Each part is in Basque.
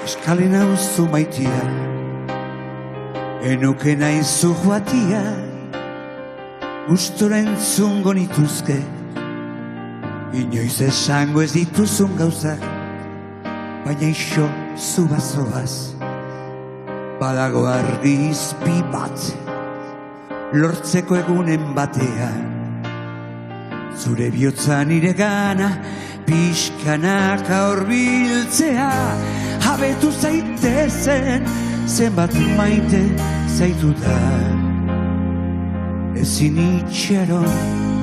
Eskale nauzu maitia, enuke naizu joatia, gustora entzungo nituzke, inoiz esango ez dituzun gauzak, baina iso zu bazoaz, badago argi izpi bat, lortzeko egunen batean, zure bihotza nire gana, pixkanaka horbiltzea, habetu zaitezen, zenbat maite zaitudan, ezin itxaron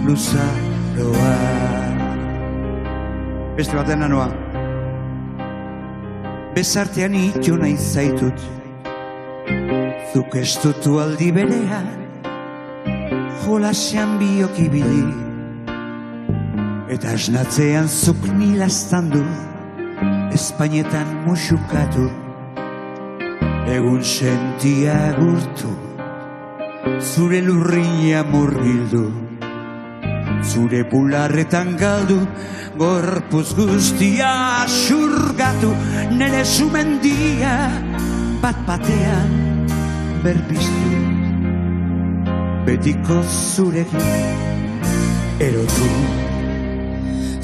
luzaroa. Beste baten anoa. Bezartean ito nahi zaitut, zuk estutu aldi berean, jolasean biok ibili, eta esnatzean zuk nilaztan du, Espainetan musukatu, egun sentia gurtu, zure lurria murgildu, zure bularretan galdu, gorpuz guztia xurgatu, nere sumendia bat batean berpiztu, betiko zurekin erotu.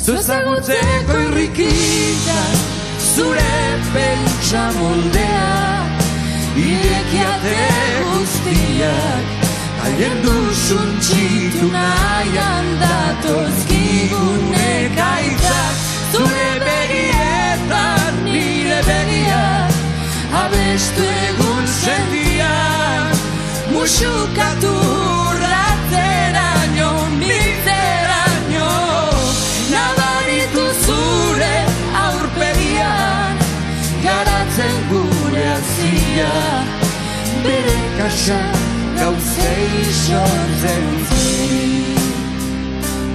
Zuezagutzeko irrikita, zure pentsa moldea, irekiate guztiak, haien duzun txitu nahian datozkigun ekaitzak, zure begietan nire begiak, abestu egun sentiak, musukatu ratzeraino, mitzeraino, nabaritu zure aurpegian, garatzen gure azia, bere kasa gauzei sortzen zi,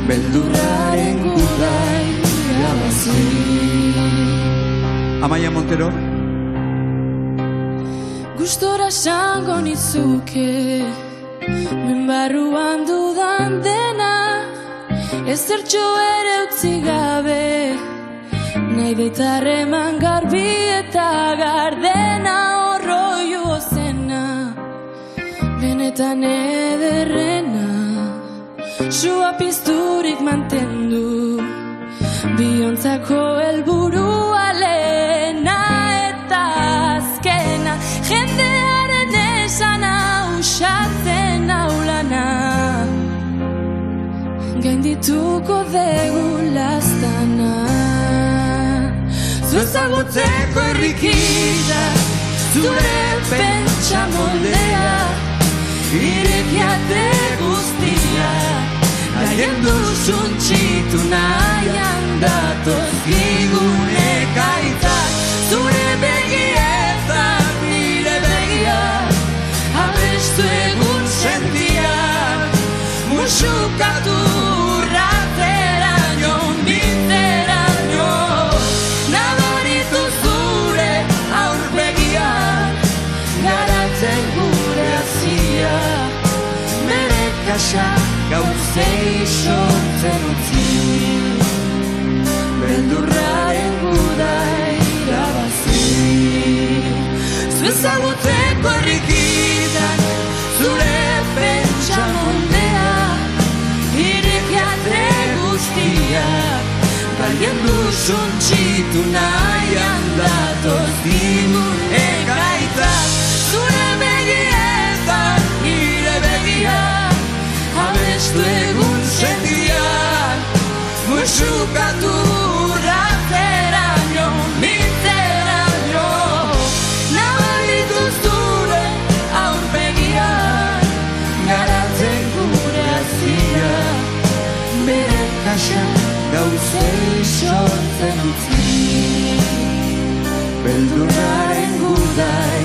beldurraren gudai irabazi. Amaia Montero. Gustora esango nizuke, menbarruan dudan dena, ezertxo ere utzi gabe, nahi detarreman garbi eta gardena horroio zena, benetan ederrena, sua pizturik mantendu, biontzako helburua lehena eta azkena, jendearen esana usatzen aulana, gaindituko dugu lastana. Zuezagutzeko irrikita, zure pentsa moldea, irekiate guztia, haien duzun txitu nahian datozkigun ekaitzak, zure begietan nire begiak, abestu egun sentiak, musukatu ratzeraino, mitzeraino, nabaritu zure aurpegiak, garatzen gure azia, bere kasa gauzei sortzen utzi, beldurraren gudai irabazi. Zuezagutzeko irrikitan, zure pentsa moldea, irekiate guztiak, balien duzun txitu nahian datozkigun ekaitzak, zure begietan nire begiak, abestu egun sentiak, musukatu ratzeraino, mitzeraino, nabaritu zure aurpegiak, garatzen gure azia, bere kasa gauzei sortzen utzi, beldurraren gudai